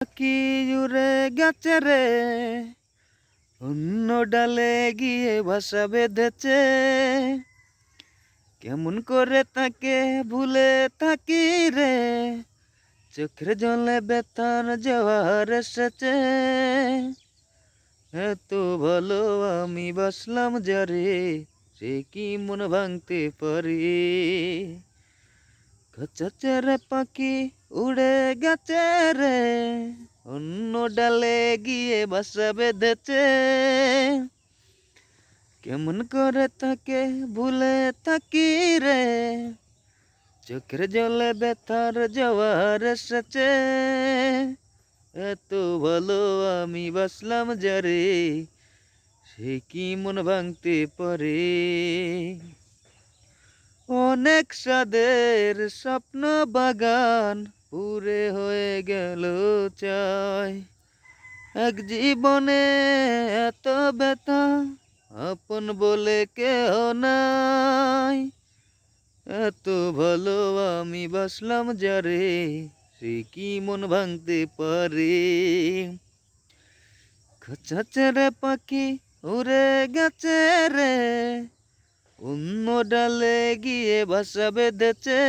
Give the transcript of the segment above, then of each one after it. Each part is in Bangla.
কি উড়ে গেছে রে, অন্য ডালে গিয়ে বাসা বেঁধেছে। কেমন করে তাকে ভুলে থাকি রে, চোখের জলে ব্যথার জোয়ার এসেছে। এত ভালো আমি বাসলাম যারে, সে কি মন ভাঙতে পারে। খচাচ্ছে রে পাখি উড়ে গেছে রে, অন্য ডালে গিয়ে বাসা বেঁধেছে। কেমন করে তাকে ভুলে থাকি রে, চোখের জলে ব্যথার জোয়ার এসেছে। এত ভালো আমি বাসলাম যারে, সে কি মন ভাঙতে পারে। অনেক সাদের স্বপ্ন বাগান পুরে হয়ে গেল চাই। এক জীবনে এত ব্যথা আপন বলে কেহ নাই। এত ভালো আমি বাসলাম যারে, সে কি মন ভাঙতে পারে। খচাচ্ছে রে পাখি উড়ে গেছে রে, অন্য ডালে গিয়ে বাসা বেঁধেছে।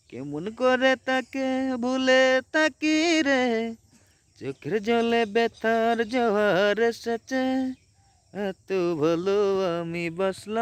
কেমন করে তাকে ভুলে থাকি রে, চোখের জলে ব্যথার জোয়ার এসেছে। এত ভালো আমি বাসলাম।